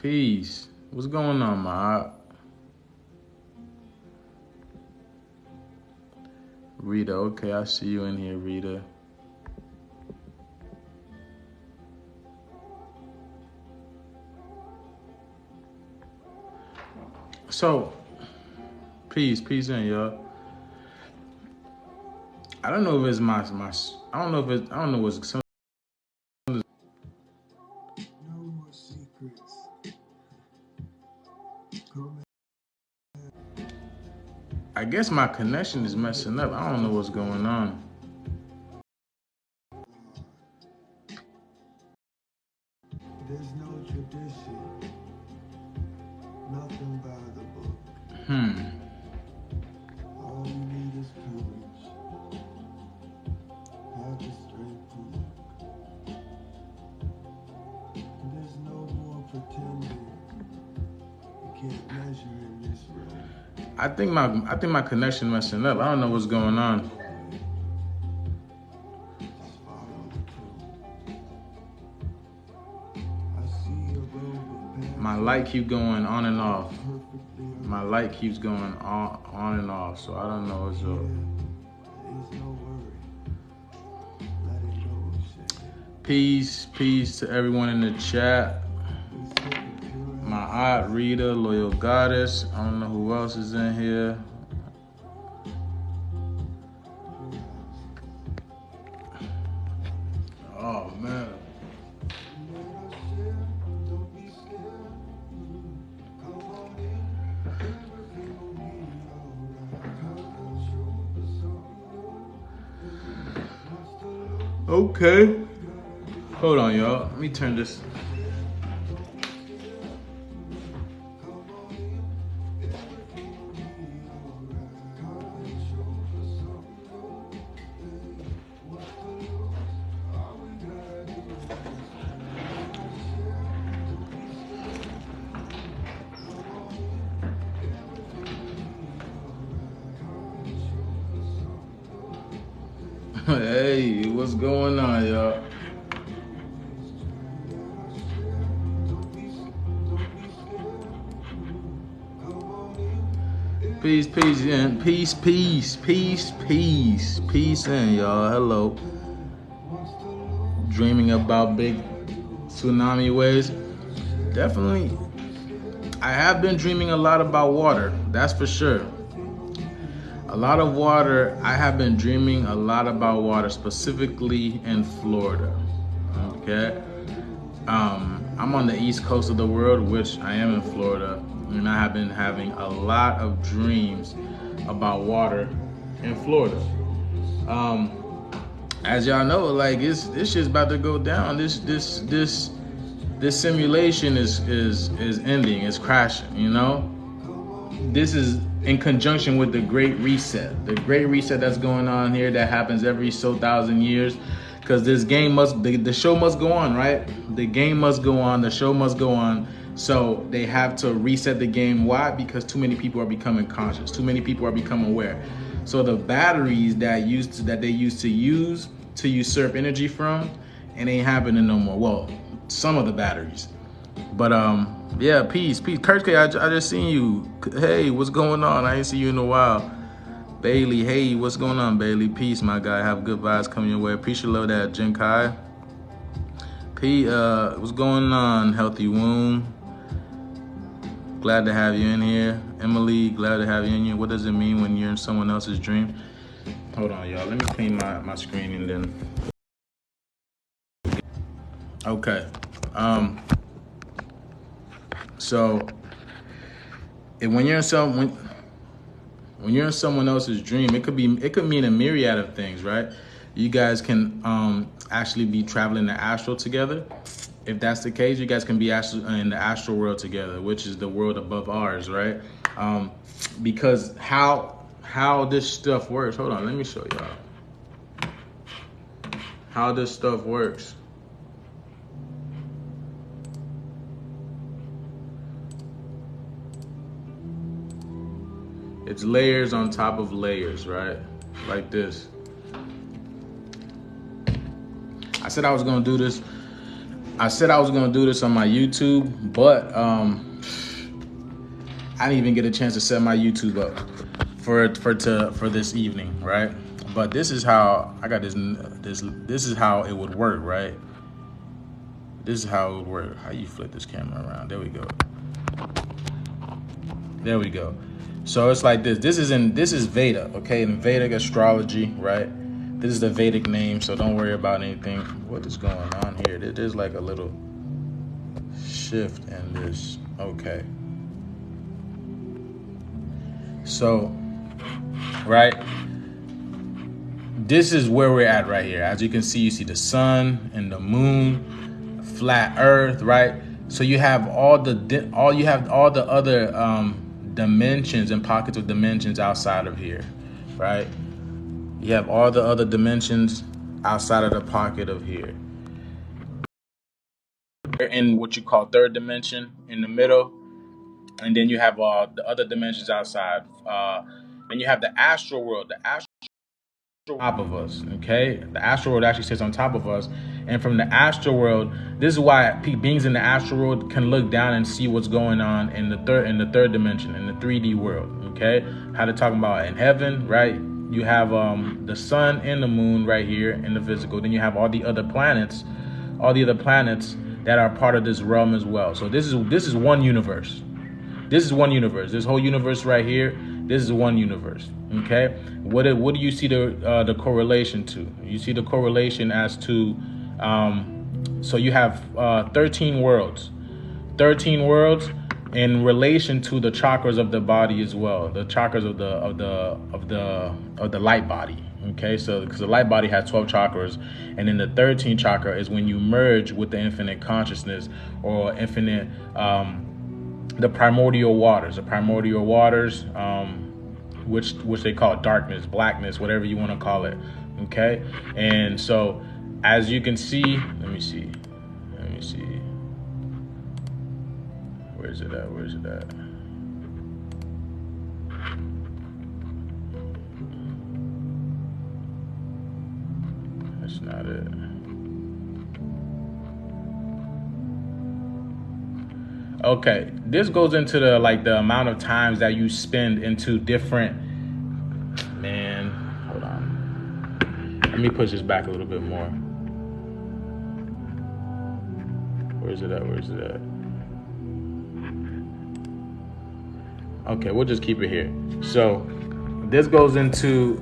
Peace. What's going on, my Rita? Okay, I see you in here, Rita. So, peace in, y'all. I don't know if it's my I don't know what's some. No more secrets. I guess my connection is messing up. I don't know what's going on. There's no tradition. Nothing by the book. All you need is courage. Have the strength to look. There's no more pretending. You can't measure in this room. I think my connection messing up. I don't know what's going on. Just follow the truth. I see a road of paths. My light keeps going on and off. Perfectly My light keeps going on and off, so I don't know what's up. there's no worry. Let it go, shit. Peace to everyone in the chat. My aunt Rita, Loyal Goddess. I don't know who else is in here. Oh man. Okay. Hold on, y'all. Let me turn this. Hey, what's going on, y'all? Peace in, peace in, y'all. Hello. Dreaming about big tsunami waves. Definitely. I have been dreaming a lot about water. That's for sure. A lot of water. I have been dreaming a lot about water, specifically in Florida. Okay. I'm on the east coast of the world, which I am in Florida, and I have been having a lot of dreams about water in Florida. As y'all know, like this shit's about to go down. This simulation is ending. It's crashing. You know. This is in conjunction with the Great Reset. The Great Reset that's going on here that happens every so 1,000 years. Because this game the show must go on, right? The game must go on, the show must go on. So they have to reset the game. Why? Because too many people are becoming conscious. Too many people are becoming aware. So the batteries that they used to use to usurp energy from, it ain't happening no more. Well, some of the batteries. But yeah, peace. Kurt, I just seen you. Hey, what's going on? I ain't seen you in a while. Bailey, hey, what's going on, Bailey? Peace, my guy. Have good vibes coming your way. Appreciate love that, Jin Kai. What's going on, Healthy Womb? Glad to have you in here. Emily, glad to have you in here. What does it mean when you're in someone else's dream? Hold on, y'all. Let me clean my screen and then. Okay. So, when you're in someone else's dream, it could mean a myriad of things, right? You guys can actually be traveling the astral together. If that's the case, you guys can be in the astral world together, which is the world above ours, right? Because how this stuff works. Hold on, let me show y'all how this stuff works. It's layers on top of layers, right? Like this. I said I was gonna do this I said I was gonna do this on my YouTube, but I didn't even get a chance to set my YouTube up for this evening, right? But this is how I got this is how it would work, right? This is how it would work. How you flip this camera around? There we go. There we go. So it's like this. This is Veda, okay? In Vedic astrology, right? This is the Vedic name, so don't worry about anything. What is going on here? There's like a little shift in this. Okay. So, right? This is where we're at right here. As you can see, you see the sun and the moon, flat Earth, right? So you have all the other dimensions and pockets of dimensions outside of here, right? You have all the other dimensions outside of the pocket of here. You're in what you call third dimension in the middle, and then you have the other dimensions outside. Then you have the astral world. The astral top of us, okay? The astral world actually sits on top of us, and from the astral world, this is why beings in the astral world can look down and see what's going on in the third dimension, in the 3D world, okay? How they're talking about in heaven, right? You have the sun and the moon right here in the physical. Then you have all the other planets that are part of this realm as well. So this is one universe. This is one universe. This whole universe right here, this is one universe. Okay, what do you see the correlation to? You see the correlation as to so you have 13 worlds in relation to the chakras of the body as well, the chakras of the light body. Okay, so because the light body has 12 chakras, and then the 13th chakra is when you merge with the infinite consciousness or infinite the primordial waters, which they call darkness, blackness, whatever you want to call it. Okay, and so as you can see, let me see, where's it at? That's not it. Okay, this goes into the amount of times that you spend into different. Man, hold on. Let me push this back a little bit more. Where's it at? Okay, we'll just keep it here. So this goes into.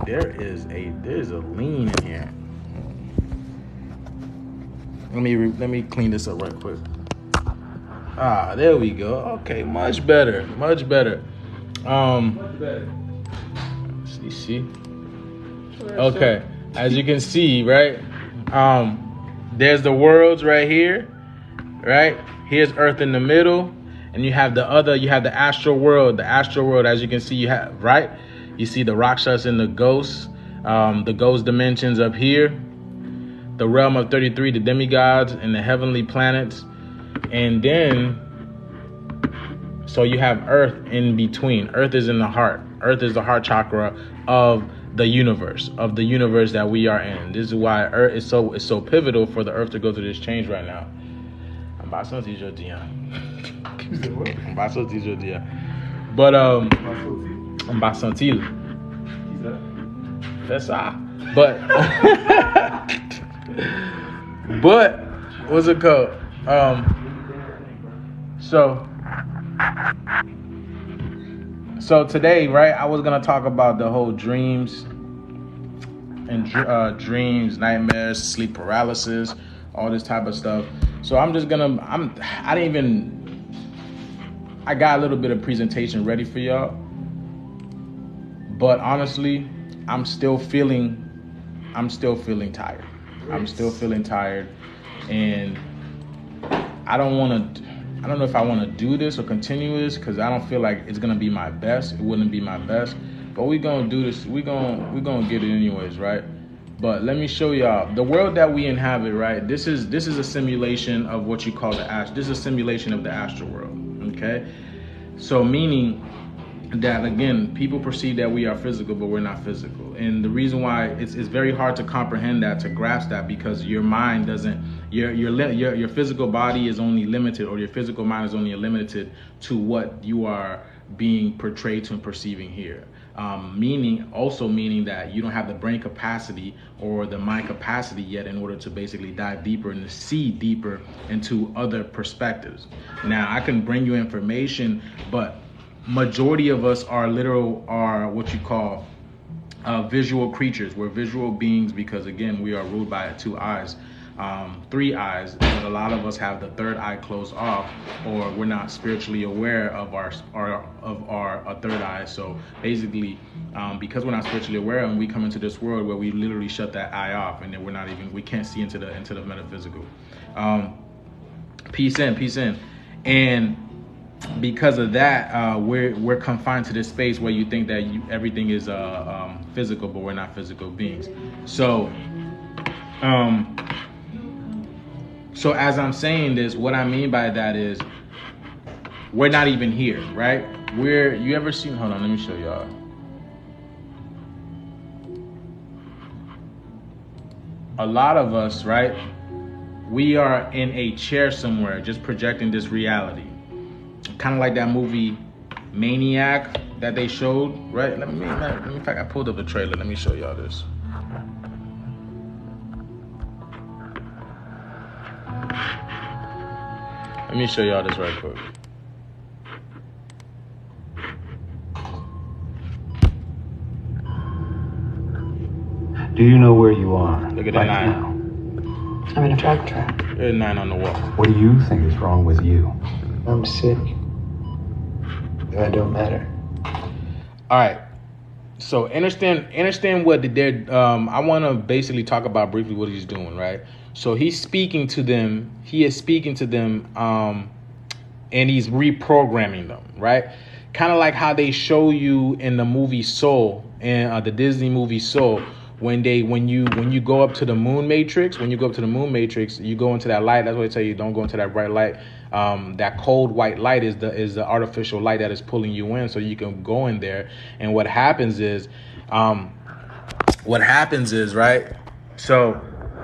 There's a lean in here. Let me clean this up right quick. There we go. Okay, much better. See. Okay, as you can see, right? There's the worlds right here, right? Here's Earth in the middle, and you have the astral world. The astral world, as you can see, you see the Rakshas and the ghosts, the ghost dimensions up here, the realm of 33, the demigods and the heavenly planets. And then, so you have Earth in between. Earth is in the heart. Earth is the heart chakra of the universe that we are in. This is why Earth is so pivotal for the Earth to go through this change right now. But but what's it called? So today, right, I was gonna talk about the whole dreams and dreams, nightmares, sleep paralysis, all this type of stuff. So I got a little bit of presentation ready for y'all, but honestly, I'm still feeling tired. I'm still feeling tired, and I don't know if I want to do this or continue this, because I don't feel like it's gonna be my best. It wouldn't be my best, but we're gonna do this. We're gonna get it anyways, right? But let me show y'all the world that we inhabit, right? This is a simulation of what you call this is a simulation of the astral world. Okay, so meaning that, again, people perceive that we are physical, but we're not physical. And the reason why it's very hard to comprehend that, to grasp that, because your mind doesn't, Your physical body is only limited, or your physical mind is only limited to what you are being portrayed to and perceiving here. Meaning that you don't have the brain capacity or the mind capacity yet in order to basically dive deeper and to see deeper into other perspectives. Now, I can bring you information, but majority of us are what you call visual creatures. We're visual beings because, again, we are ruled by 2 eyes. 3 eyes, but a lot of us have the 3rd eye closed off, or we're not spiritually aware of our 3rd eye. So basically, because we're not spiritually aware, and we come into this world where we literally shut that eye off, and then we can't see into the metaphysical. Peace in, and because of that, we're confined to this space where you think that everything is physical, but we're not physical beings. So as I'm saying this, what I mean by that is we're not even here, right? You ever seen, hold on, let me show y'all. A lot of us, right? We are in a chair somewhere, just projecting this reality. Kind of like that movie Maniac that they showed, right? Let me, in fact, I pulled up the trailer. Let me show y'all this. Let me show y'all this right quick. Do you know where you are? Look at that right 9. now? I'm in a drug trap. There's 9 on the wall. What do you think is wrong with you? I'm sick. I don't matter. All right. So understand what they're. I want to basically talk about briefly what he's doing, right? So he's speaking to them. He is speaking to them, and he's reprogramming them, right? Kind of like how they show you in the movie Soul, and the Disney movie Soul, when you go up to the moon matrix. When you go up to the moon matrix, you go into that light. That's what they tell you. Don't go into that bright light. That cold white light is the artificial light that is pulling you in, so you can go in there. And what happens is right. So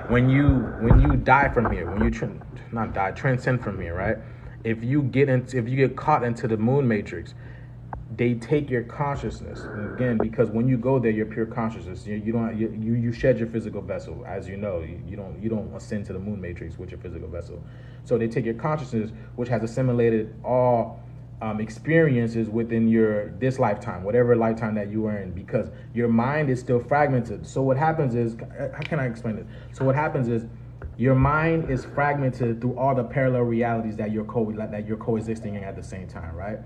when you die from here, when you transcend from here, right? If you get caught into the moon matrix, they take your consciousness. And again, because when you go there, you're pure consciousness. You shed your physical vessel, as you know. You don't ascend to the moon matrix with your physical vessel. So they take your consciousness, which has assimilated all experiences within this lifetime, whatever lifetime that you are in, because your mind is still fragmented. So what happens is, how can I explain it? So what happens is, your mind is fragmented through all the parallel realities that you're coexisting in at the same time, right?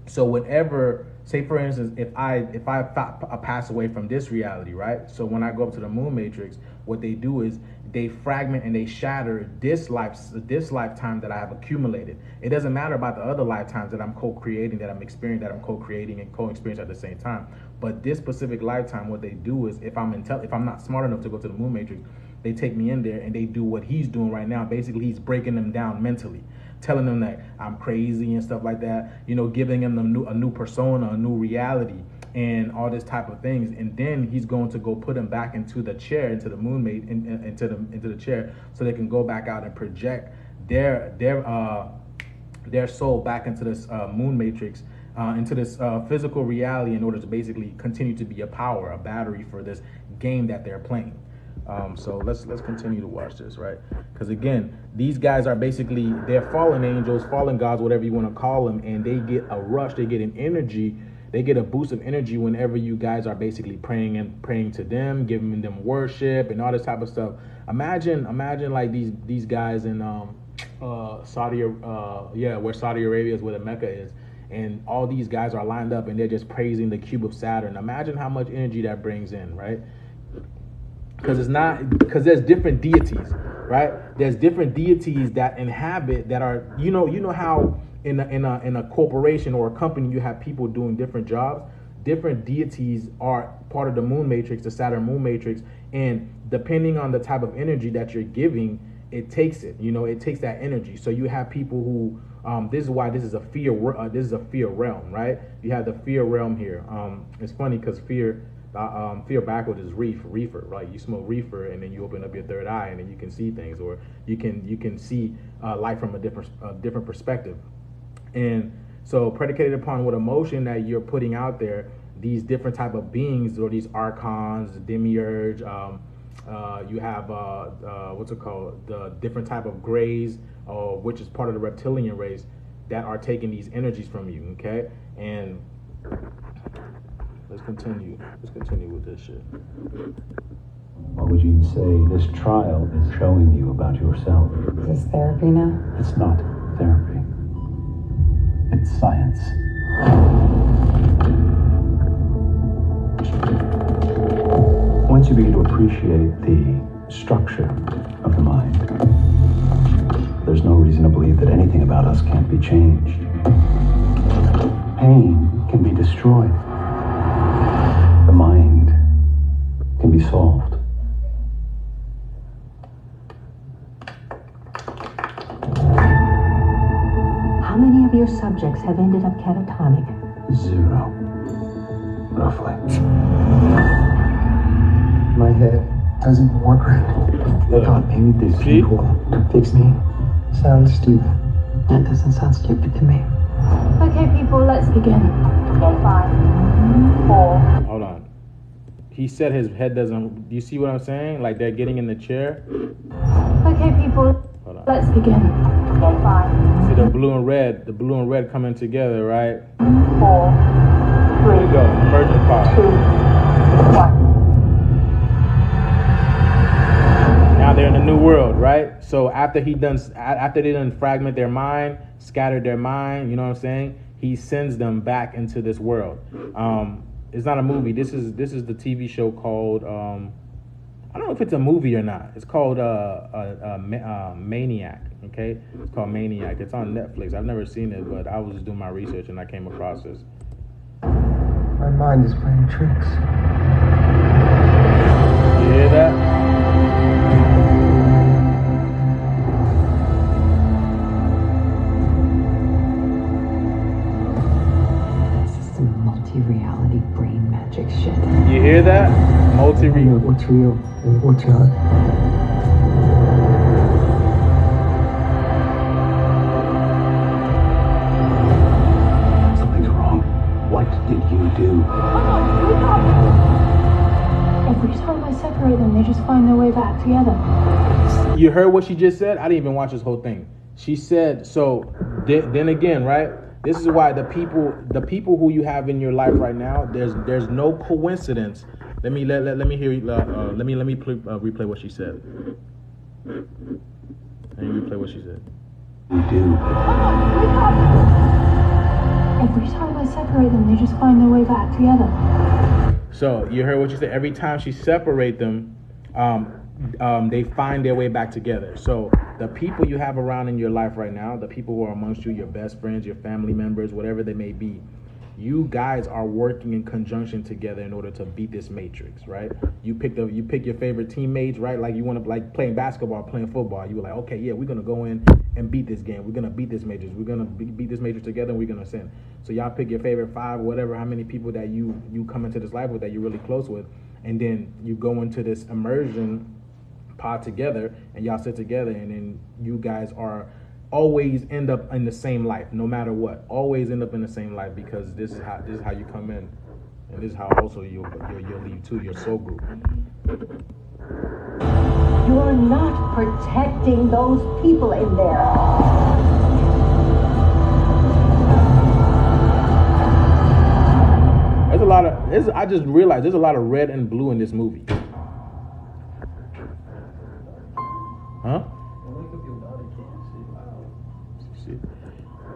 So whenever, say for instance, if I pass away from this reality, right? So when I go up to the moon matrix, what they do is they fragment and they shatter this lifetime that I have accumulated. It doesn't matter about the other lifetimes that I'm co-creating, that I'm experiencing, that I'm co-creating and co-experiencing at the same time. But this specific lifetime, what they do is, if I'm not smart enough to go to the moon matrix, they take me in there and they do what he's doing right now. Basically, he's breaking them down mentally, telling them that I'm crazy and stuff like that, giving them a new persona, a new reality, and all this type of things. And then he's going to go put them back into the chair, into the moon mate, into the chair, so they can go back out and project their soul back into this moon matrix, into this physical reality, in order to basically continue to be a battery for this game that they're playing. So let's continue to watch this, right? Because again, these guys are basically, they're fallen angels, fallen gods, whatever you want to call them, and they get a rush, they get an energy, they get a boost of energy whenever you guys are basically praying to them, giving them worship and all this type of stuff. Imagine like these guys in Saudi, where Saudi Arabia is, where the Mecca is, and all these guys are lined up and they're just praising the cube of Saturn. Imagine how much energy that brings in, right? Because there's different deities, right? There's different deities that inhabit, that are, you know how in a corporation or a company you have people doing different jobs. Different deities are part of the moon matrix, the Saturn moon matrix, and depending on the type of energy that you're giving, it takes it. It takes that energy. So you have people who, this is why this is a fear realm, right? You have the fear realm here. It's funny because fear. Fear backward is reefer, right? You smoke reefer, and then you open up your third eye, and then you can see things, or you can see life from a different perspective. And so, predicated upon what emotion that you're putting out there, these different type of beings, or these archons, demiurge, you have what's it called, the different type of grays, which is part of the reptilian race, that are taking these energies from you. Okay, and let's continue with this shit. What would you say this trial is showing you about yourself? Is this therapy now? It's not therapy. It's science. Once you begin to appreciate the structure of the mind, there's no reason to believe that anything about us can't be changed. Pain can be destroyed. The mind can be solved. How many of your subjects have ended up catatonic? 0, roughly. My head doesn't work right. I thought maybe these people could fix me. Sounds stupid. That doesn't sound stupid to me. Okay, people, let's begin. In 5, 4. Hold on. He said his head doesn't. Do you see what I'm saying? Like they're getting in the chair. Okay, people, let's begin. In 5. See the blue and red coming together, right? 4, 3. Here we go. Emergent pause. 2, 1. Now they're in a new world, right? So after they done fragment their mind, scattered their mind, you know what I'm saying? He sends them back into this world. It's not a movie. This is the TV show called I don't know if it's a movie or not. It's called Maniac. Okay, it's called Maniac. It's on Netflix. I've never seen it, but I was just doing my research and I came across this. My mind is playing tricks. You hear that? Multi-reality brain magic shit. You hear that? What's real and what's not. Something's wrong. What did you do? Every time I separate them, they just find their way back together. You heard what she just said? I didn't even watch this whole thing. She said, so then again, right? This is why the people who you have in your life right now, there's no coincidence. Let me hear replay what she said. Let me replay what she said. You do. Every time I separate them, they just find their way back together. So you heard what you said. Every time she separate them, they find their way back together. So the people you have around in your life right now, the people who are amongst you, your best friends, your family members, whatever they may be, you guys are working in conjunction together in order to beat this matrix, right? You pick your favorite teammates, right? Like you want to, like playing basketball, playing football. You were like, okay, yeah, we're gonna go in and beat this game. We're gonna beat this matrix. We're gonna beat this matrix together, and we're gonna ascend. So y'all pick your favorite 5, whatever, how many people that you come into this life with that you're really close with, and then you go into this immersion pod together, and y'all sit together, and then you guys are always end up in the same life, no matter what. Always end up in the same life, because this is how you come in, and this is how also you'll leave too, your soul group. You're not protecting those people in there. There's a lot of I just realized there's a lot of red and blue in this movie. Huh?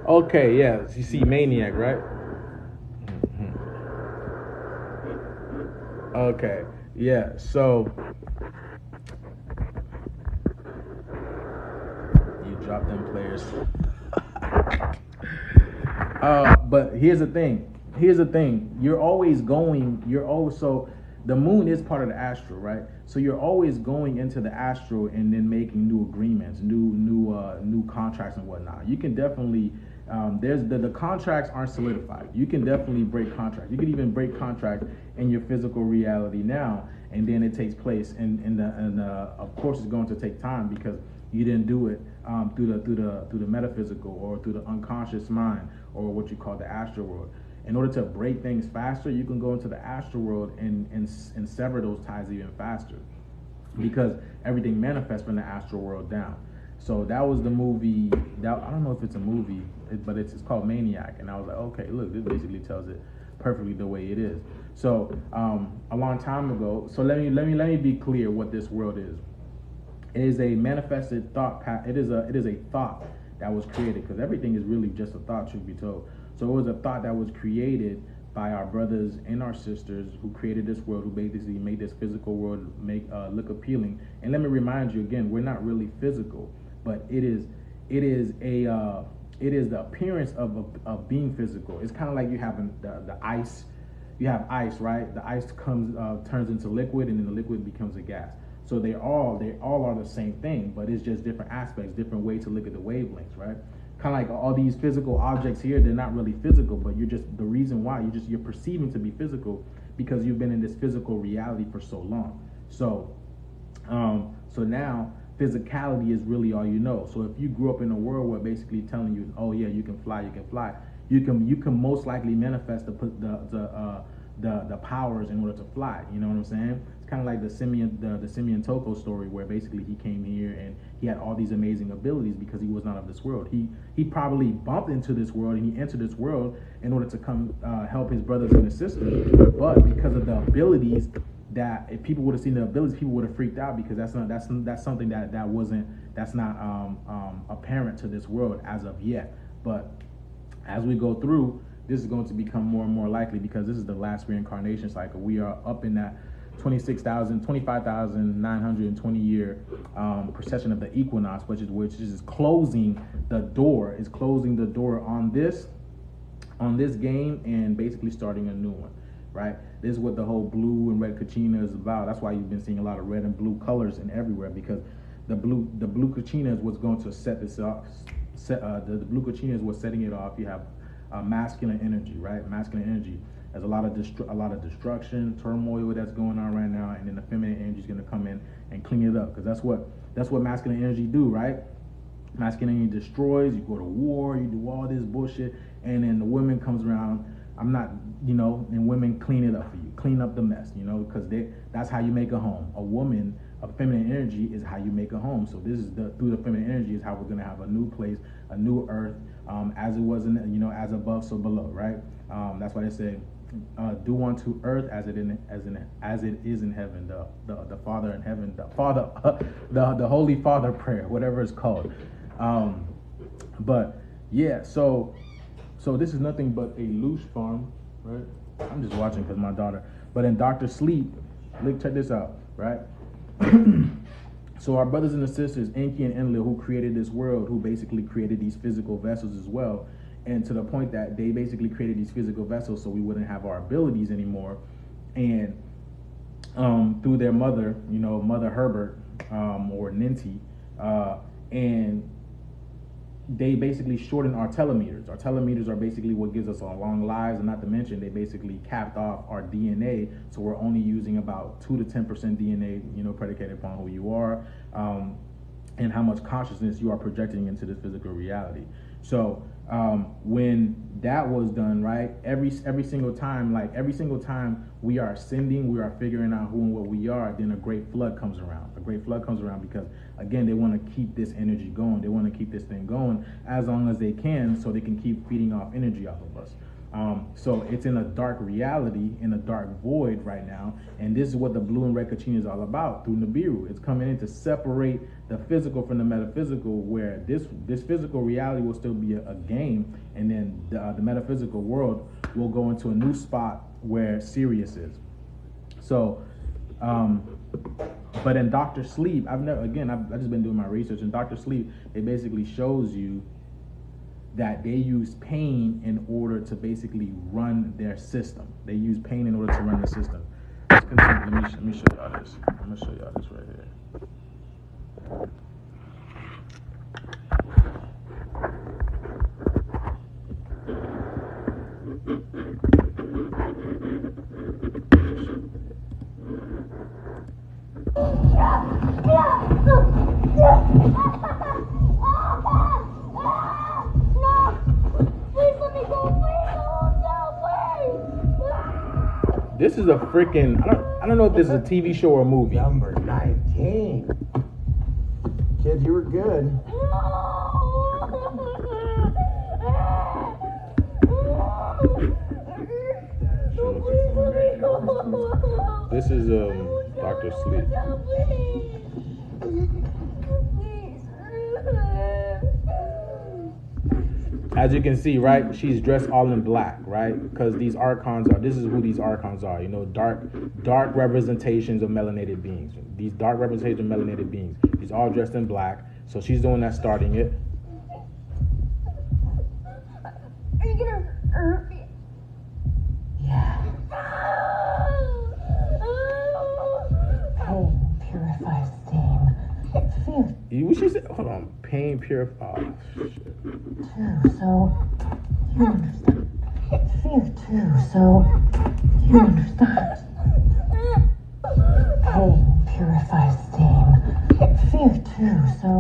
Okay, yeah. You see Maniac, right? Mm-hmm. Okay, yeah. So you drop them players. But here's the thing. You're always going. You're also the moon is part of the astral, right? So you're always going into the astral and then making new agreements, new contracts and whatnot. You can definitely there's the contracts aren't solidified. You can definitely break contracts. You can even break contracts in your physical reality now, and then it takes place. And of course, it's going to take time because you didn't do it through the metaphysical or through the unconscious mind or what you call the astral world. In order to break things faster, you can go into the astral world and sever those ties even faster, because everything manifests from the astral world down. So that was the movie. That, I don't know if it's a movie, but it's called Maniac. And I was like, okay, look, this basically tells it perfectly the way it is. So a long time ago. So let me be clear what this world is. It is a manifested thought. It is a thought that was created, because everything is really just a thought, truth be told. So it was a thought that was created by our brothers and our sisters who created this world, who basically made this physical world look appealing. And let me remind you again, we're not really physical, but it is the appearance of being physical. It's kind of like you have the ice. You have ice, right? The ice turns into liquid, and then the liquid becomes a gas. So they all are the same thing, but it's just different aspects, different ways to look at the wavelengths, right? Kind of like all these physical objects here, they're not really physical, but you're just, the reason why you're perceiving to be physical because you've been in this physical reality for so long. So now physicality is really all you know. So if you grew up in a world where basically telling you, oh yeah, you can fly, you can most likely manifest the powers in order to fly. You know what I'm saying? It's kind of like the Simeon Toko story, where basically he came here and he had all these amazing abilities because he was not of this world. He probably bumped into this world, and he entered this world in order to come help his brothers and his sisters. But because of the abilities, that if people would have seen the abilities, people would have freaked out, because that's something that's not apparent to this world as of yet. But as we go through, this is going to become more and more likely, because this is the last reincarnation cycle. We are up in that 25,920 year precession of the equinox, which is closing the door. Is closing the door on this game and basically starting a new one, right? This is what the whole blue and red kachina is about. That's why you've been seeing a lot of red and blue colors in everywhere, because the blue kachina is what's going to set this off. The blue kachina is what's setting it off. You have masculine energy, right? Masculine energy. There's a lot of destruction, turmoil that's going on right now, and then the feminine energy is going to come in and clean it up, because that's what masculine energy do, right? Masculine energy destroys. You go to war, you do all this bullshit, and then the women comes around. And women clean it up for you, clean up the mess, because that's how you make a home. A woman of feminine energy is how you make a home. So this is through the feminine energy is how we're gonna have a new place, a new earth, as it was as above, so below, right? That's why they say, do unto earth as it is in heaven. The Father in heaven, the Holy Father prayer, whatever it's called. But yeah, so this is nothing but a loose farm, right? I'm just watching because my daughter. But in Dr. Sleep, look, check this out, right? So our brothers and the sisters, Enki and Enlil, who created this world, who basically created these physical vessels as well, and to the point that they basically created these physical vessels so we wouldn't have our abilities anymore. And through their mother, Mother Herbert, or Ninti, and they basically shorten our telomeres. Our telomeres are basically what gives us our long lives, and not to mention they basically capped off our DNA, so we're only using about 2 to 10% DNA, predicated upon who you are, and how much consciousness you are projecting into this physical reality. So when that was done, right, every single time we are ascending, we are figuring out who and what we are, then a great flood comes around. A great flood comes around because, again, they want to keep this energy going. They want to keep this thing going as long as they can, so they can keep feeding off energy off of us. So it's in a dark reality, in a dark void right now, and this is what the blue and red kachina is all about through Nibiru. It's coming in to separate the physical from the metaphysical, where this physical reality will still be a game, and then the metaphysical world will go into a new spot where Sirius is. So, but in Dr. Sleep, I've just been doing my research. In Dr. Sleep, it basically shows you that they use pain in order to basically run their system. They use pain in order to run the system. It's continue. Let me show y'all this. I'm gonna show y'all this right here. This is a freaking, I don't know if this is a TV show or a movie. Number 19. Kid, you were good. This is Dr. Sleep. As you can see, right, she's dressed all in black, right? Because these archons are, this is who these archons are, you know, dark representations of melanated beings. These dark representations of melanated beings. She's all dressed in black, so she's the one that's starting it. Are you gonna hurt me? Yeah. Pain purifies steam. Fear What she said? Hold on. Pain purifies. Oh, shit. too, so you understand. Fear too, so you understand. Pain purifies steam. Fear too, so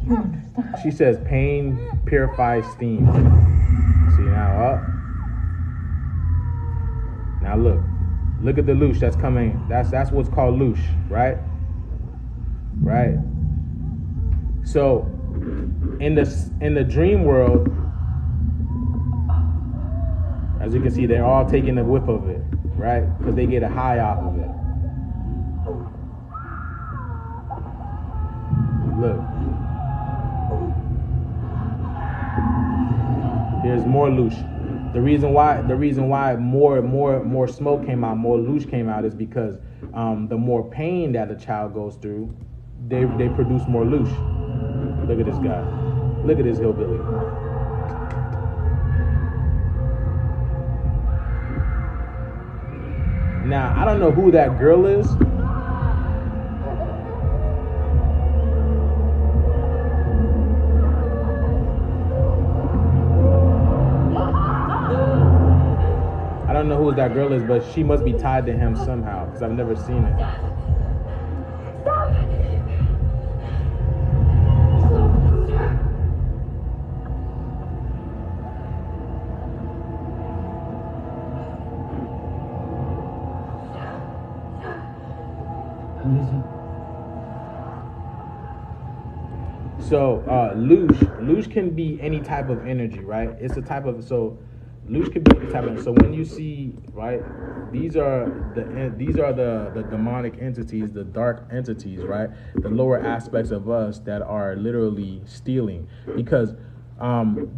you understand. She says pain purifies steam. See now up. Now look at the loosh that's coming. That's what's called loosh, right? Right. So in the dream world, as you can see, they're all taking a whiff of it, right? Because they get a high off of it. Look. Here's more loosh. The reason why more smoke came out, more loosh came out is because the more pain that a child goes through, they produce more loosh. Look at this guy. Look at this hillbilly. Now, I don't know who that girl is. I don't know who that girl is, but she must be tied to him somehow, because I've never seen it. So loosh can be any type of energy, right? It's a type of, loosh could be any type of, so when you see, right, these are the demonic entities, the dark entities, right? The lower aspects of us that are literally stealing, because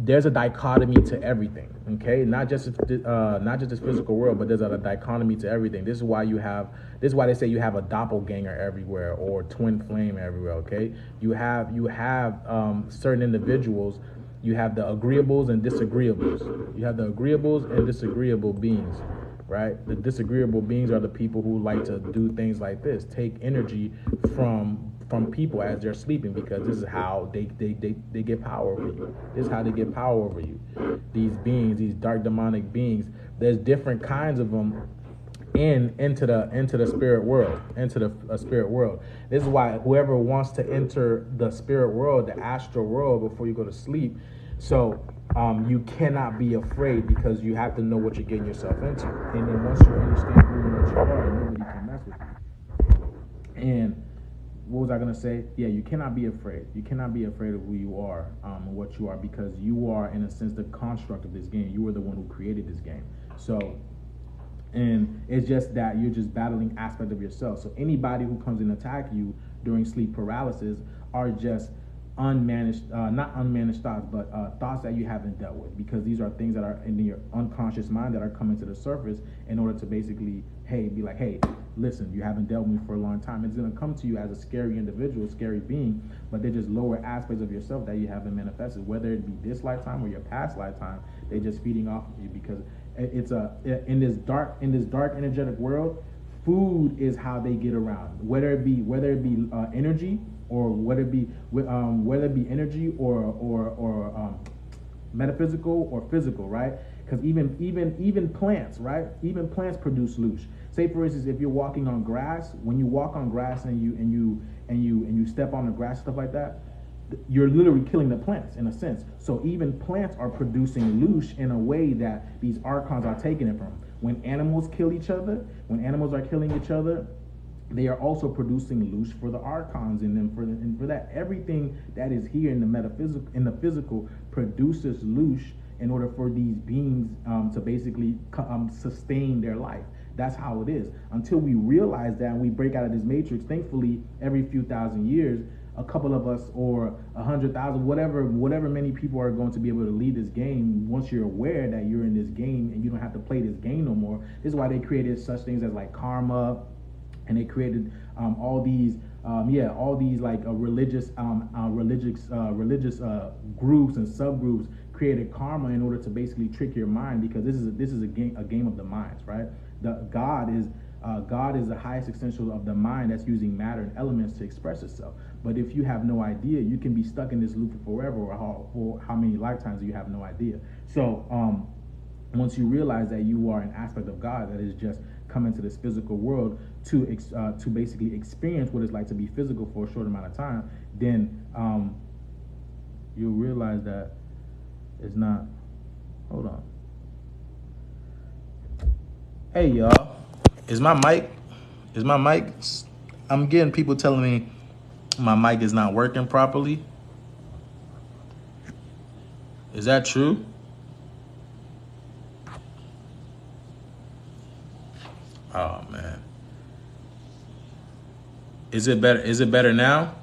there's a dichotomy to everything, okay? Not just this physical world, but there's a dichotomy to everything. This is why they say you have a doppelganger everywhere, or twin flame everywhere, okay? You have certain individuals. You have the agreeables and disagreeables. You have the agreeables and disagreeable beings, right? The disagreeable beings are the people who like to do things like this, take energy from people as they're sleeping, because this is how they get power over you. This is how they get power over you. These beings, these dark demonic beings, there's different kinds of them into the spirit world, into the spirit world. This is why whoever wants to enter the spirit world, the astral world, before you go to sleep, so you cannot be afraid, because you have to know what you're getting yourself into. And then once you understand who and what you are, nobody can mess with you. And what was I gonna say? Yeah, you cannot be afraid. You cannot be afraid of who you are, and what you are, because you are, in a sense, the construct of this game. You are the one who created this game. So, and it's just that you're just battling aspect of yourself. So anybody who comes and attack you during sleep paralysis are just unmanaged, not unmanaged thoughts, but thoughts that you haven't dealt with, because these are things that are in your unconscious mind that are coming to the surface in order to basically, be like, hey, listen, you haven't dealt with me for a long time. It's going to come to you as a scary individual, scary being, but they're just lower aspects of yourself that you haven't manifested, whether it be this lifetime or your past lifetime. They're just feeding off of you, because it's in this dark energetic world, Food is how they get around, whether it be energy, or whether it be energy or metaphysical or physical, right? Because even plants, right? Even plants produce loosh. Say for instance, if you're walking on grass, when you walk on grass and you step on the grass, stuff like that, you're literally killing the plants in a sense. So even plants are producing loosh in a way that these archons are taking it from. When animals kill each other, when animals are killing each other, they are also producing loosh for the archons in them. For that, everything that is here in the metaphysical, in the physical, produces loosh in order for these beings to basically sustain their life. That's how it is. Until we realize that and we break out of this matrix, thankfully, every few thousand years, a couple of us or 100,000, whatever many people are going to be able to lead this game. Once you're aware that you're in this game and you don't have to play this game no more, this is why they created such things as like karma, and they created all these like religious groups and subgroups created karma in order to basically trick your mind, because this is a game of the minds, right? God is the highest extension of the mind that's using matter and elements to express itself. But if you have no idea, you can be stuck in this loop for forever, or how many lifetimes you have no idea. So once you realize that you are an aspect of God that is just come into this physical world to basically experience what it's like to be physical for a short amount of time, then you'll realize that it's not. Hold on. Hey y'all, is my mic? I'm getting people telling me my mic is not working properly. Is that true? Oh man. Is it better? Is it better now?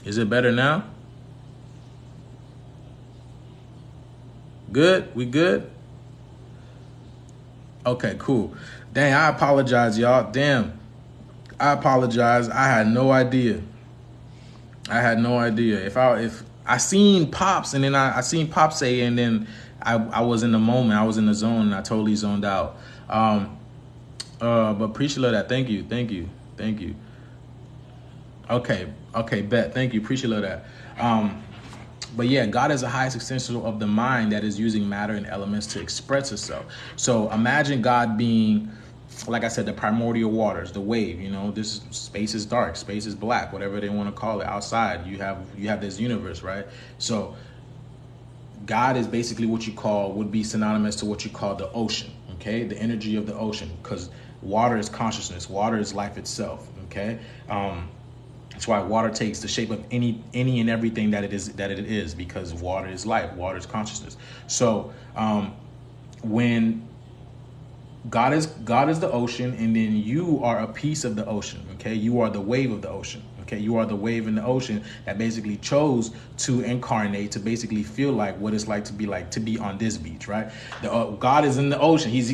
Is it better now? Good? We good? Okay, cool. Dang, I apologize, y'all. Damn. I apologize. I had no idea. If I seen Pops, and then I seen Pops say, and then I was in the moment, I was in the zone, and I totally zoned out. But appreciate that. Thank you. Okay, bet. Thank you. Appreciate that. But yeah, God is the highest extension of the mind that is using matter and elements to express itself. So imagine God being, like I said, the primordial waters, the wave. You know, this space is dark, space is black, whatever they want to call it. Outside, you have this universe, right? So God is basically what you call, would be synonymous to what you call the ocean. Okay, the energy of the ocean, because water is consciousness, water is life itself. Okay. That's why water takes the shape of any and everything that it is, because water is life, water is consciousness. So when God is the ocean, and then you are a piece of the ocean, okay? You are the wave of the ocean, okay? You are the wave in the ocean that basically chose to incarnate, to basically feel like what it's like to be on this beach, right? God is in the ocean. It's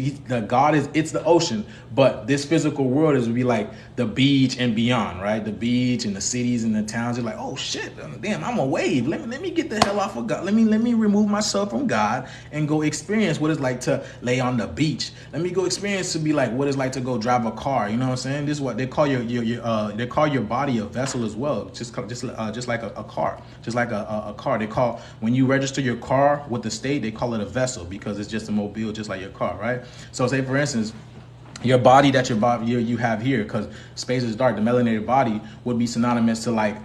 the ocean, but this physical world is be like the beach and beyond, right? The beach and the cities and the towns are like, oh shit, damn, I'm a wave. Let me get the hell off of God. Let me remove myself from God and go experience what it's like to lay on the beach. Let me go experience to be like what it's like to go drive a car. You know what I'm saying? This is what they call they call your body a vessel as well. Just like a car, just like a car. They call, when you register your car with the state, they call it a vessel, because it's just a mobile, just like your car, right? So say for instance, your body that you have here, because space is dark, the melanated body would be synonymous to like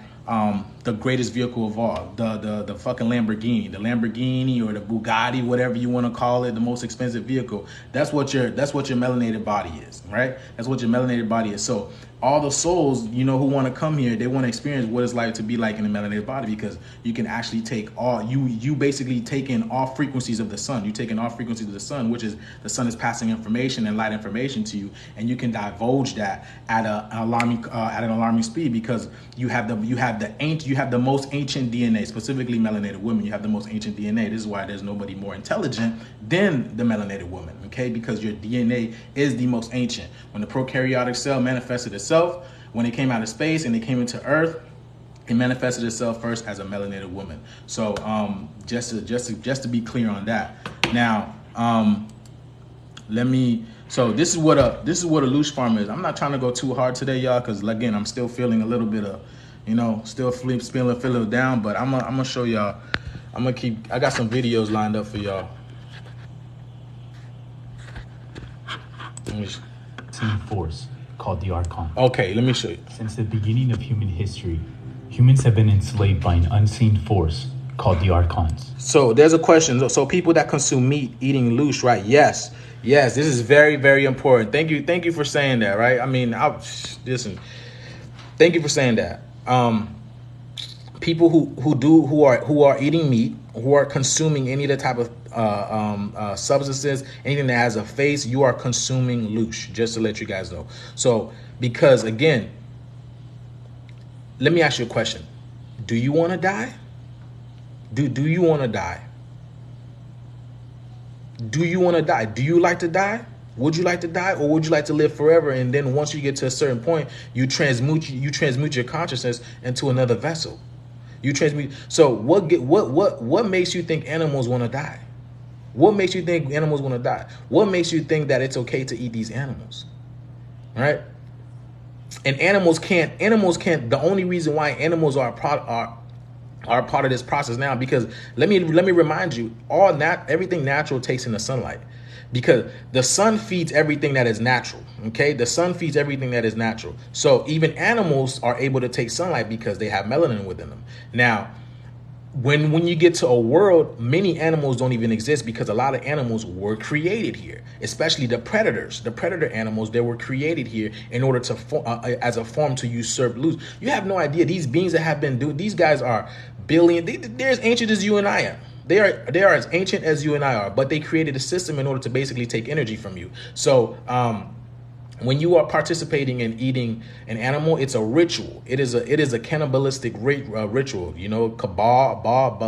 the greatest vehicle of all, the fucking Lamborghini or the Bugatti, whatever you want to call it, the most expensive vehicle. That's what your melanated body is, right? That's what your melanated body is. So all the souls, you know, who want to come here, they want to experience what it's like to be like in a melanated body, because you can actually take all, you basically take in all frequencies of the sun. You take in all frequencies of the sun, which is the sun is passing information and light information to you, and you can divulge that at an alarming speed, because you have the most ancient DNA, specifically melanated women. You have the most ancient DNA. This is why there's nobody more intelligent than the melanated woman, okay? Because your DNA is the most ancient. When the prokaryotic cell manifested itself, when it came out of space and it came into Earth, it manifested itself first as a melanated woman. So just to be clear on that. Now, let me So this is what a loosh farm is. I'm not trying to go too hard today, y'all, because again, I'm still feeling a little bit of, still feeling down. But I'm gonna show y'all. I got some videos lined up for y'all. Force called the Archon. Okay, let me show you. Since the beginning of human history, humans have been enslaved by an unseen force called the Archons. So there's a question. So people that consume meat eating loosh, right? Yes, this is very, very important. Thank you for saying that, right? I mean, listen. Thank you for saying that. People who are eating meat, who are consuming any of the type of substances, anything that has a face, you are consuming loosh, just to let you guys know. So, because again, let me ask you a question. Do you want to die? Do you want to die? Do you want to die? Do you like to die? Would you like to die, or would you like to live forever? And then once you get to a certain point, you transmute your consciousness into another vessel. You transmute. So what makes you think animals want to die? What makes you think animals want to die? What makes you think that it's okay to eat these animals? All right? And animals can't. The only reason why animals are part of this process now, because let me remind you, everything natural takes in the sunlight, because the sun feeds everything that is natural. Okay, the sun feeds everything that is natural. So even animals are able to take sunlight because they have melanin within them. Now, when you get to a world, many animals don't even exist, because a lot of animals were created here, especially the predators. The predator animals, they were created here in order to as a form to usurp loose. You have no idea, these beings that have been these guys are they're as ancient as you and I am. They are as ancient as you and I are, but they created a system in order to basically take energy from you. So when you are participating in eating an animal, it's a ritual. It is a cannibalistic ritual,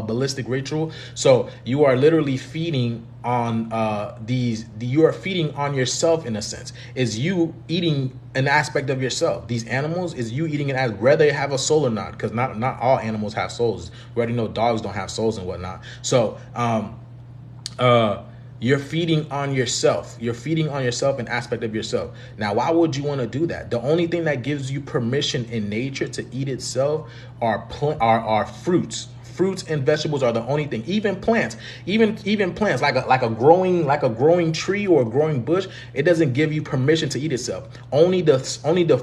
ballistic ritual. So you are literally feeding on you are feeding on yourself, in a sense. Is you eating an aspect of yourself. These animals is you eating it, as whether they have a soul or not, because not all animals have souls. We already know dogs don't have souls and whatnot. So you're feeding on yourself. You're feeding on yourself, an aspect of yourself. Now, why would you want to do that? The only thing that gives you permission in nature to eat itself are fruits. Fruits and vegetables are the only thing. Even plants, even plants like a growing tree or a growing bush, it doesn't give you permission to eat itself. Only the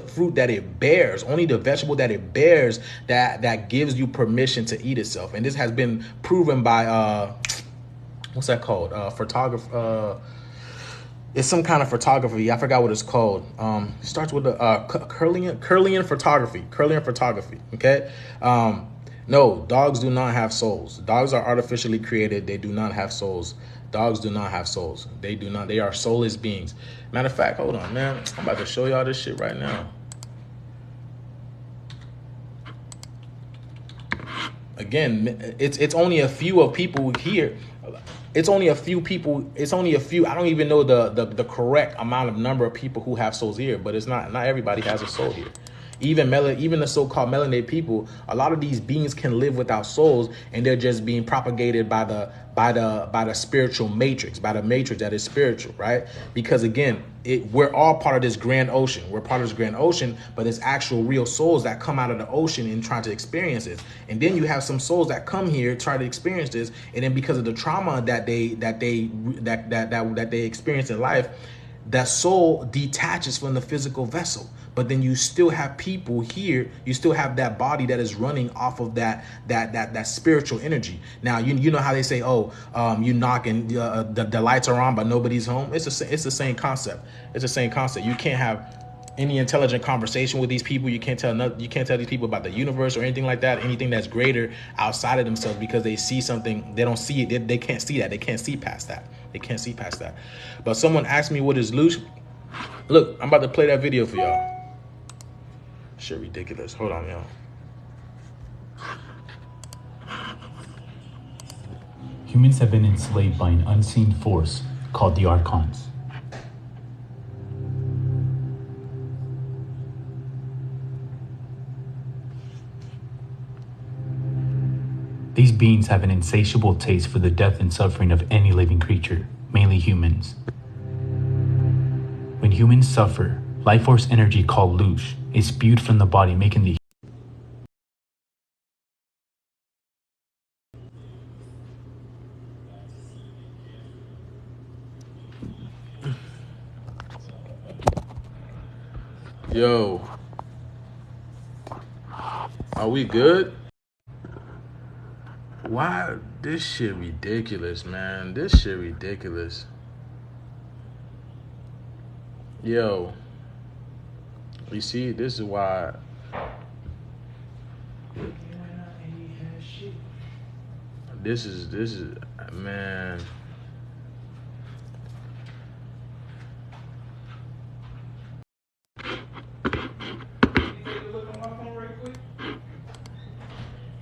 fruit that it bears, only the vegetable that it bears, that gives you permission to eat itself. And this has been proven by what's that called? Photography. It's some kind of photography. I forgot what it's called. It starts with the Curlian photography. Okay. No, dogs do not have souls. Dogs are artificially created. They do not have souls. Dogs do not have souls. They do not. They are soulless beings. Matter of fact, hold on, man. I'm about to show y'all this shit right now. Again, it's only a few of people here. It's only a few people. It's only a few. I don't even know the correct amount of number of people who have souls here, but it's not everybody has a soul here. Even the so-called melanated people, a lot of these beings can live without souls, and they're just being propagated by the spiritual matrix, by the matrix that is spiritual, right? Because again, we're all part of this grand ocean. We're part of this grand ocean, but there's actual real souls that come out of the ocean and try to experience it. And then you have some souls that come here, try to experience this, and then because of the trauma that they experience in life, that soul detaches from the physical vessel. But then you still have people here, you still have that body that is running off of that spiritual energy. Now, you know how they say, you knock and the lights are on, but nobody's home. It's the same concept. It's the same concept. You can't have any intelligent conversation with these people. You can't tell these people about the universe or anything like that, anything that's greater outside of themselves, because they see something, they don't see it. They can't see that. They can't see past that. They can't see past that. But someone asked me what is loosh. Look, I'm about to play that video for y'all. Shit ridiculous. Hold on, y'all. Humans have been enslaved by an unseen force called the Archons. These beings have an insatiable taste for the death and suffering of any living creature, mainly humans. humans suffer, life force energy called loosh is spewed from the body, making the Yo, are we good? Why? This shit ridiculous, man. This shit ridiculous. Yo, you see, this is why. This is, man.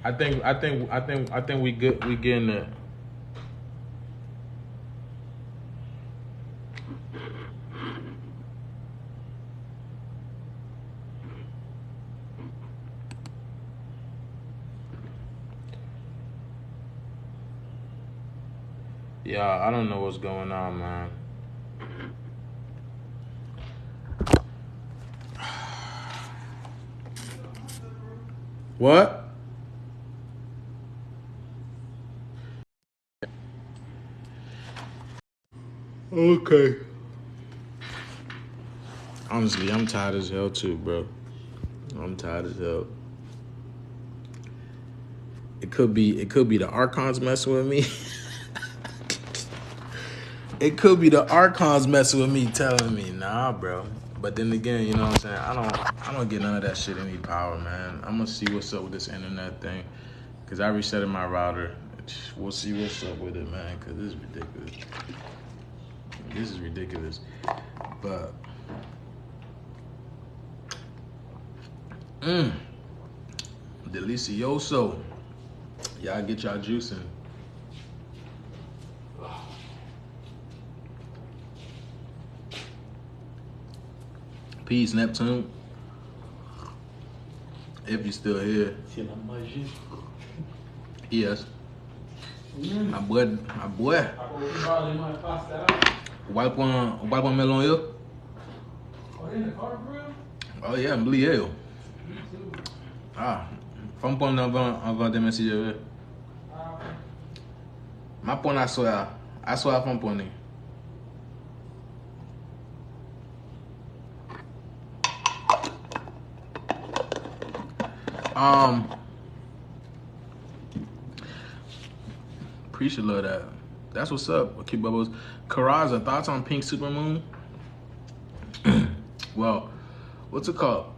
I think we good. We getting it. Yeah, I don't know what's going on, man. What? Okay. Honestly, I'm tired as hell too, bro. I'm tired as hell. It could be the Archons messing with me. It could be the Archons messing with me, telling me, nah, bro. But then again, you know what I'm saying? I don't get none of that shit any power, man. I'm gonna see what's up with this internet thing, cause I resetted my router. We'll see what's up with it, man. Cause this is ridiculous. This is ridiculous. But delicioso. Y'all get y'all juicing. Peace, Neptune. If you're still here. Yes. My boy. Wipe on melon yo. Oh yeah, I'm lié. Ah, vamos pôr avant de si je veux. Ma pôr a soya vamos pôr. Appreciate love that. That's what's up. Keep bubbles. Karaza, thoughts on pink supermoon? Well, what's it called?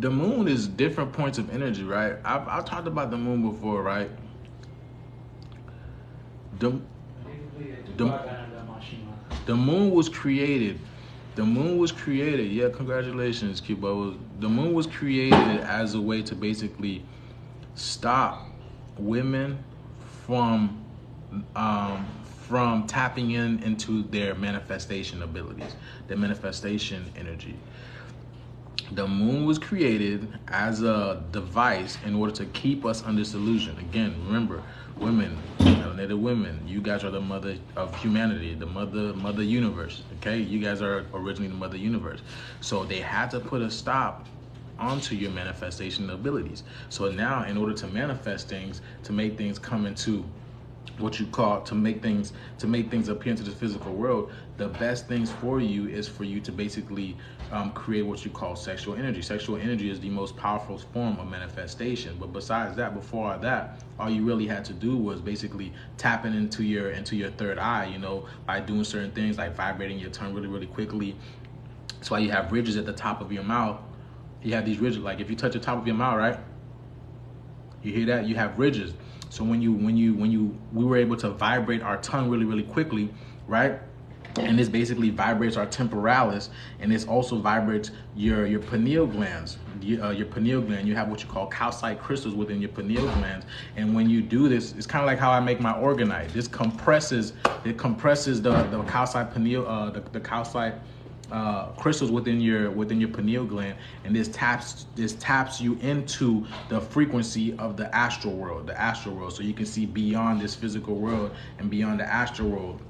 The moon is different points of energy, right? I've talked about the moon before, right? The moon was created. The moon was created. Yeah, congratulations, Q Bubbles. The moon was created as a way to basically stop women from tapping into their manifestation abilities, their manifestation energy. The moon was created as a device in order to keep us under illusion. Again, remember, women, melanated women, you guys are the mother of humanity, the mother universe, okay? You guys are originally the mother universe. So they had to put a stop onto your manifestation abilities. So now, in order to manifest things, to make things come into what you call, to make things appear into the physical world, the best things for you is for you to basically create what you call sexual energy. Sexual energy is the most powerful form of manifestation. But besides that, before that, all you really had to do was basically tapping into your third eye, you know, by doing certain things like vibrating your tongue really, really quickly. That's why you have ridges at the top of your mouth. You have these ridges, like if you touch the top of your mouth, right? You hear that? You have ridges. So we were able to vibrate our tongue really, really quickly, right? And this basically vibrates our temporalis, and this also vibrates your pineal glands. Your pineal gland, you have what you call calcite crystals within your pineal glands. And when you do this, it's kind of like how I make my orgonite. This compresses the calcite pineal, the calcite crystals within your pineal gland, and this taps you into the frequency of the astral world, so you can see beyond this physical world and beyond the astral world.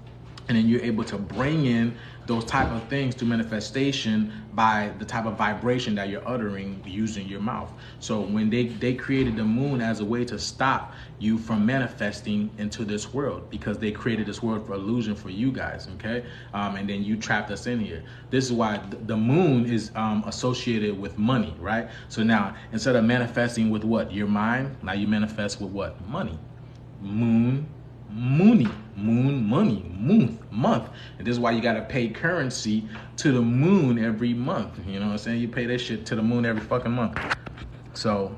And then you're able to bring in those type of things to manifestation by the type of vibration that you're uttering using your mouth. So when they created the moon as a way to stop you from manifesting into this world, because they created this world for illusion for you guys, okay? And then you trapped us in here. This is why the moon is associated with money, right? So now instead of manifesting with what? Your mind, now you manifest with what? Money. Moon, money, month. And this is why you gotta pay currency to the moon every month. You know what I'm saying? You pay that shit to the moon every fucking month. So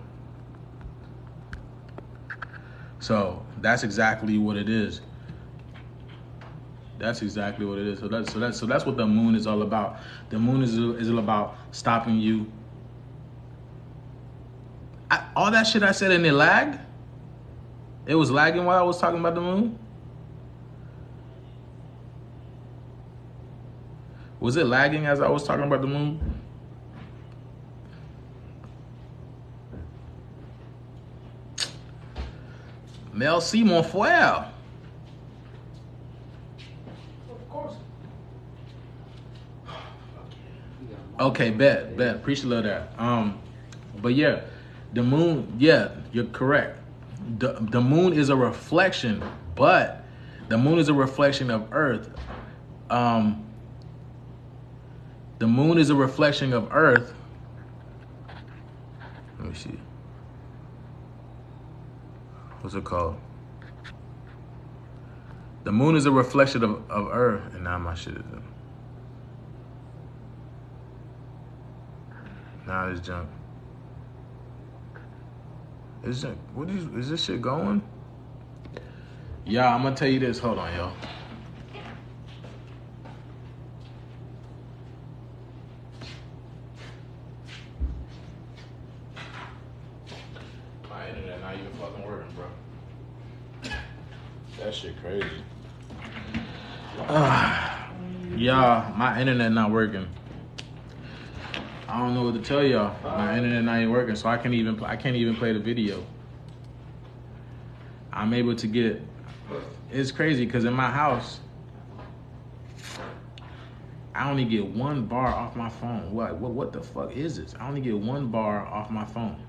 that's exactly what it is. That's exactly what it is. So that's what the moon is all about. The moon is all about stopping you. All that shit I said and it lagged. It was lagging while I was talking about the moon. Was it lagging as I was talking about the moon? Merci, mon frère. Of course. Okay, bet. Appreciate that. But yeah, the moon. Yeah, you're correct. The moon is a reflection, but the moon is a reflection of Earth. The moon is a reflection of Earth. Let me see. What's it called? The moon is a reflection of Earth. And now my shit is in. Now it's junk. Is this shit going? Yeah, I'm gonna tell you this. Hold on, y'all. My internet not even fucking working, bro. That shit crazy. Y'all, my internet not working. I don't know what to tell y'all. My internet not even working, so I can't even play the video. I'm able to get. It's crazy because in my house, I only get 1 bar off my phone. What the fuck is this? I only get 1 bar off my phone.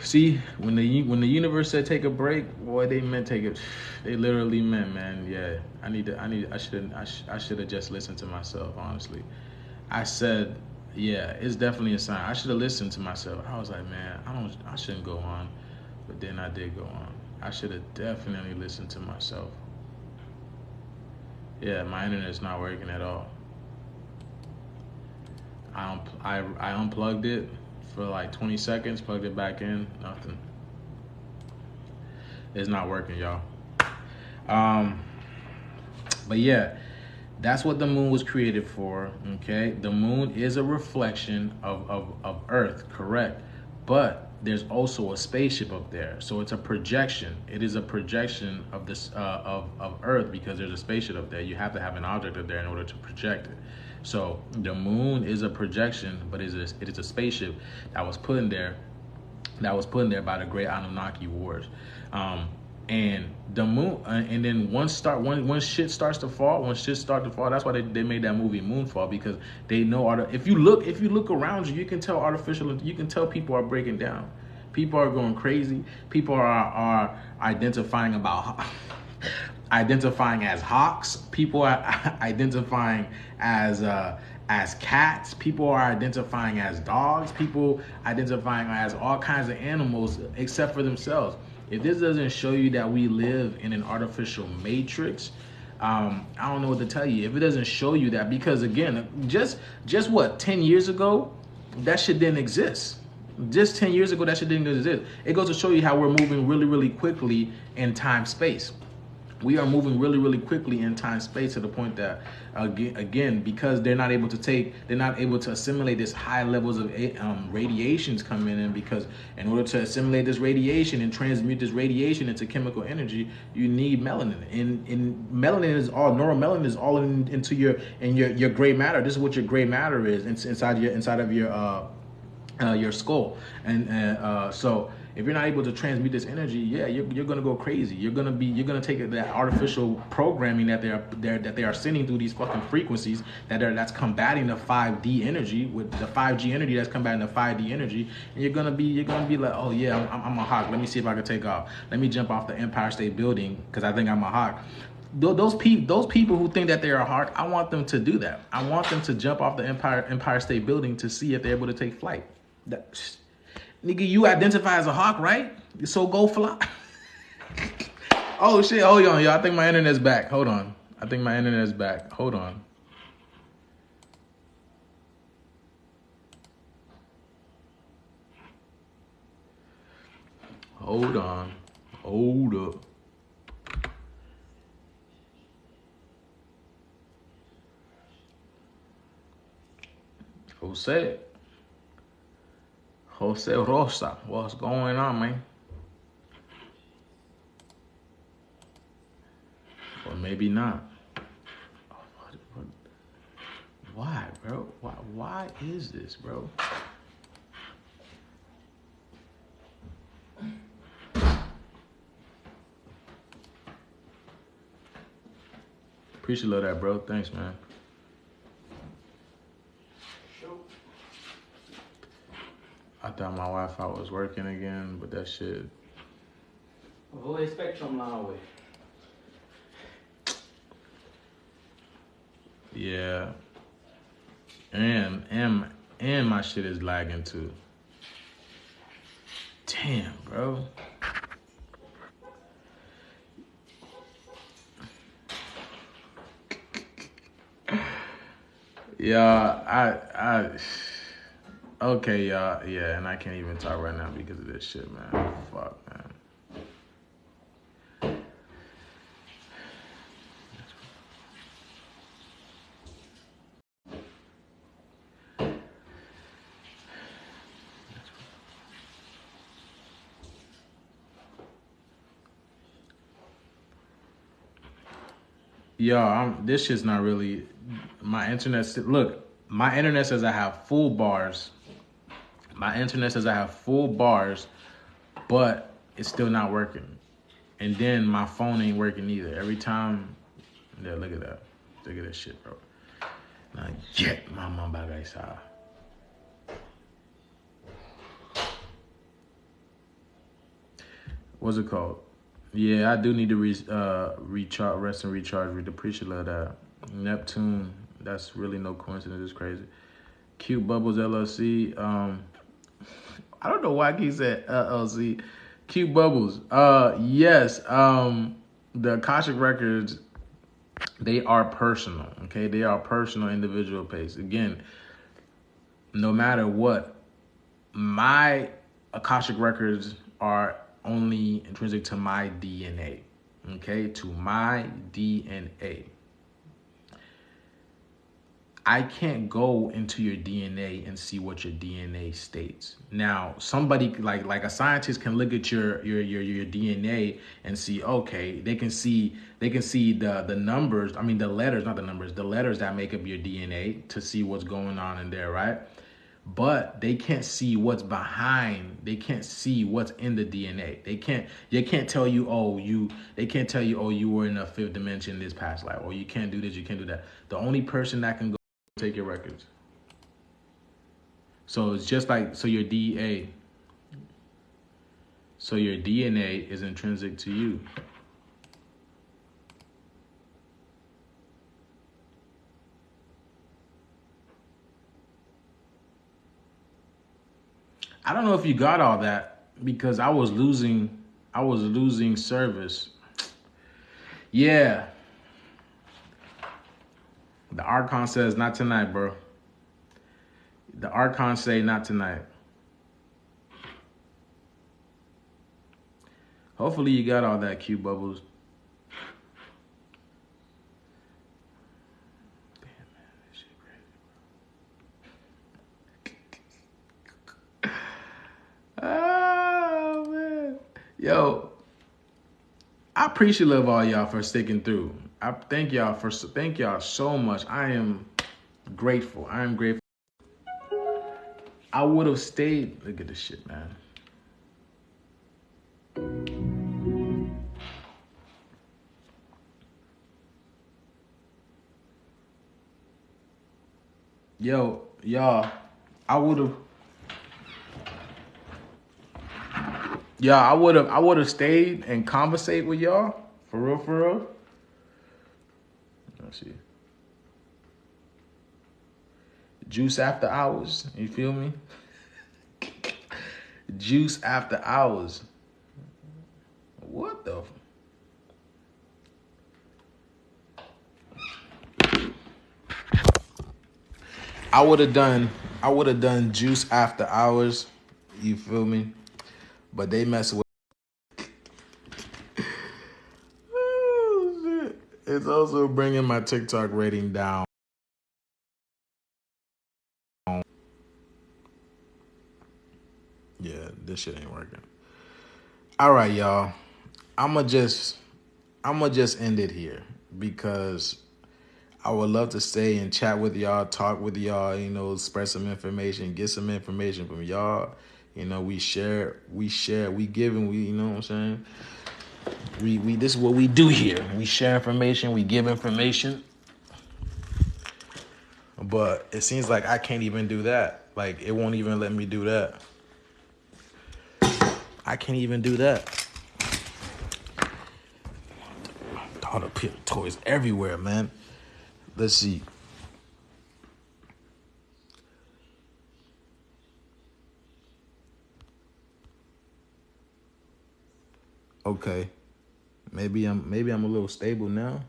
See, when the universe said take a break, boy, they meant take it. They literally meant, man. Yeah, I should have just listened to myself, honestly. I said, yeah, it's definitely a sign. I should have listened to myself. I was like, man, I shouldn't go on, but then I did go on. I should have definitely listened to myself. Yeah, my internet's not working at all. I unplugged it for like 20 seconds, plugged it back in, nothing. It's not working, y'all. But yeah, that's what the moon was created for, okay? The moon is a reflection of Earth, correct? But there's also a spaceship up there, so it's a projection. It is a projection of this of Earth because there's a spaceship up there. You have to have an object up there in order to project it. So the moon is a projection, but it is a spaceship that was put in there. That was put in there by the Great Anunnaki Wars. And the moon, and then once shit starts to fall, that's why they made that movie Moonfall, because they know if you look around you, you can tell people are breaking down. People are going crazy. People are identifying as hawks. People are identifying as cats. People are identifying as dogs. People identifying as all kinds of animals except for themselves. If this doesn't show you that we live in an artificial matrix, I don't know what to tell you. If it doesn't show you that, because again, just what, 10 years ago, that shit didn't exist. Just 10 years ago, that shit didn't exist. It goes to show you how we're moving really, really quickly in time space. We are moving really, really quickly in time space to the point that, again, because they're not able to assimilate this high levels of radiations coming in, because in order to assimilate this radiation and transmute this radiation into chemical energy, you need melanin. And melanin is all, neuromelanin is all into your gray matter. This is what your gray matter is inside of your skull. And so If you're not able to transmute this energy, yeah, you're gonna go crazy. You're gonna take that artificial programming that they are sending through these fucking frequencies that's combating the 5D energy with the 5G energy that's combating the 5D energy, and you're gonna be like, oh yeah, I'm a hawk. Let me see if I can take off. Let me jump off the Empire State Building because I think I'm a hawk. Those people who think that they're a hawk, I want them to do that. I want them to jump off the Empire State Building to see if they're able to take flight. Nigga, you identify as a hawk, right? So go fly. Oh shit, hold on, y'all. I think my internet's back. Hold on. I think my internet's back. Hold on. Hold on. Hold up. Jose Rosa, what's going on, man? Or maybe not. Why, bro? Why is this, bro? Appreciate that, bro. Thanks, man. I thought my Wi-Fi was working again, but that shit. Vou Spectrum lá, ué. Yeah. And my shit is lagging too. Damn, bro. Yeah, okay, y'all. Yeah, and I can't even talk right now because of this shit, man. Fuck, man. Yo, this shit's not really my internet. Look, my internet says I have full bars. My internet says I have full bars, but it's still not working. And then my phone ain't working either. Every time, yeah, look at that. Look at this shit, bro. Nah, yeah, my bagay sa. What's it called? Yeah, I do need to recharge, rest and recharge. We'd appreciate that. Neptune, that's really no coincidence. It's crazy. Cute Bubbles LLC. I don't know why I keep saying LLC. Cute Bubbles. Yes. The Akashic Records, they are personal. Okay, they are personal individual pace. Again, no matter what, my Akashic Records are only intrinsic to my DNA, okay? To my DNA. I can't go into your DNA and see what your DNA states. Now, somebody like a scientist can look at your DNA and see, okay, they can see the numbers, I mean the letters, not the numbers, the letters that make up your DNA to see what's going on in there, right? But they can't see what's behind. They can't see what's in the DNA. They can't tell you, they can't tell you, you were in a fifth dimension this past life, or you can't do this, you can't do that. The only person that can go take your records. So it's just like, so your DNA is intrinsic to you. I don't know if you got all that because I was losing service. Yeah. The Archon says not tonight, bro. The Archon say not tonight. Hopefully you got all that, Q Bubbles. Oh man, yo, I appreciate all y'all for sticking through. I thank y'all so much. I am grateful. I am grateful. I would have stayed. Look at this shit, man. Yo, y'all, I would have. Yeah, I would have stayed and conversate with y'all. For real, for real. Let's see. Juice after hours. You feel me? Juice after hours. What the? I would have done juice after hours. You feel me? But they mess with. Oh, shit. It's also bringing my TikTok rating down. Yeah, this shit ain't working. All right, y'all. I'ma just end it here because I would love to stay and chat with y'all, talk with y'all, you know, spread some information, get some information from y'all. You know, we share, we give, and we, you know what I'm saying? We this is what we do here. We share information, we give information. But it seems like I can't even do that. Like, it won't even let me do that. I can't even do that. All the toys everywhere, man. Let's see. Okay. Maybe I'm a little stable now.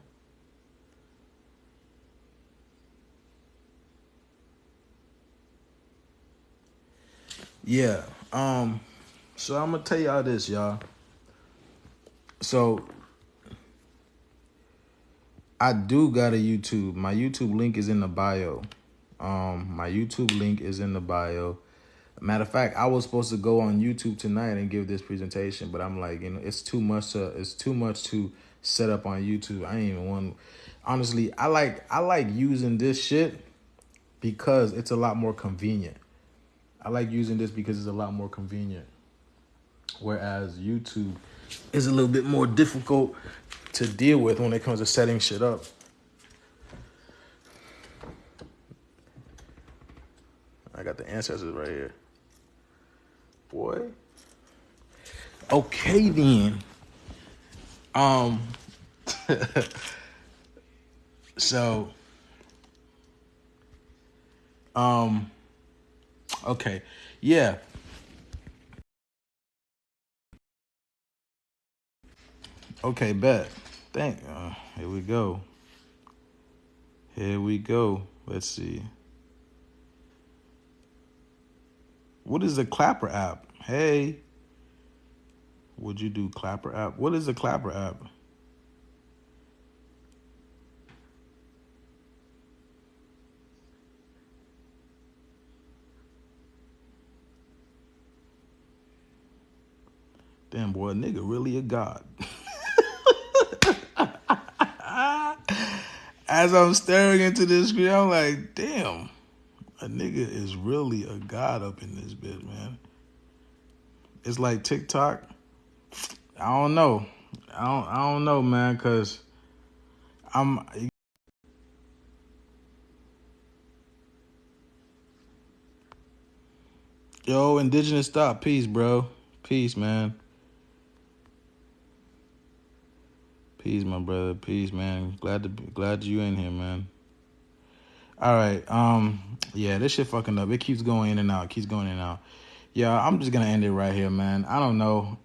Yeah. So I'm gonna tell y'all this, y'all. So I do got a YouTube. My YouTube link is in the bio. My YouTube link is in the bio. Matter of fact, I was supposed to go on YouTube tonight and give this presentation, but I'm like, you know, it's too much to set up on YouTube. I ain't even want. Honestly, I like using this shit because it's a lot more convenient. I like using this because it's a lot more convenient. Whereas YouTube is a little bit more difficult to deal with when it comes to setting shit up. I got the ancestors right here. Boy. Okay then. So okay. Yeah. Okay, bet. Here we go. Here we go. Let's see. What is the Clapper app? Hey. Would you do Clapper app? What is the Clapper app? Damn, boy, a nigga really a god. As I'm staring into this screen, I'm like, damn, a nigga is really a god up in this bitch, man. It's like TikTok. I don't know. I don't know, man, cause I'm. Yo, Indigenous Stop. Peace, bro. Peace, man. Peace, my brother. Peace, man. Glad you in here, man. All right. Yeah, this shit fucking up. It keeps going in and out. Keeps going in and out. Yeah, I'm just gonna end it right here, man. I don't know.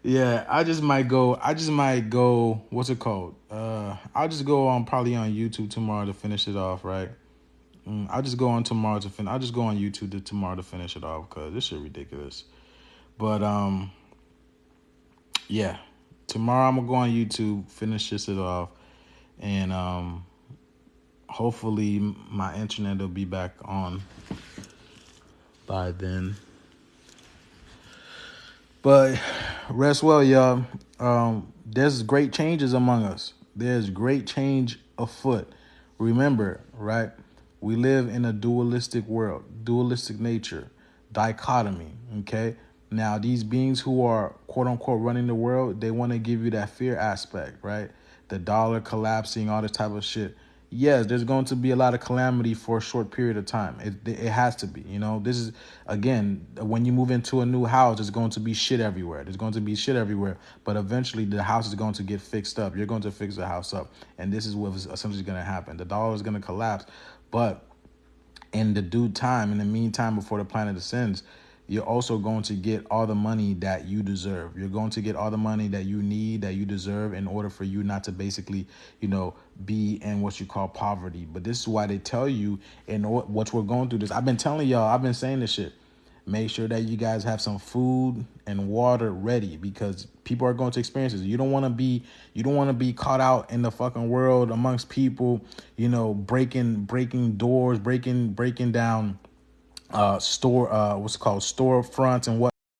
Yeah, I just might go. What's it called? I'll just go on probably on YouTube tomorrow to finish it off, right? I'll just go on tomorrow to finish. I'll just go on YouTube tomorrow to finish it off because this shit ridiculous. But yeah, tomorrow I'm gonna go on YouTube, finish this it off, and hopefully my internet will be back on by then. But rest well, y'all. There's great changes among us. There's great change afoot. Remember, right? We live in a dualistic world, dualistic nature, dichotomy, okay? Now, these beings who are, quote unquote, running the world, they want to give you that fear aspect, right? The dollar collapsing, all this type of shit. yes, there's going to be a lot of calamity for a short period of time. It has to be. This is, again, when you move into a new house, there's going to be shit everywhere. There's going to be shit everywhere. But eventually, the house is going to get fixed up. You're going to fix the house up, and this is what is essentially going to happen. The dollar is going to collapse, but in the due time, in the meantime, before the planet ascends, you're also going to get all the money that you deserve. You're going to get all the money that you need, that you deserve, in order for you not to basically, be in what you call poverty. But this is why they tell you, in what we're going through this. I've been telling y'all, I've been saying this shit. Make sure that you guys have some food and water ready, because people are going to experience this. You don't want to be caught out in the fucking world amongst people, breaking doors, breaking down storefronts and what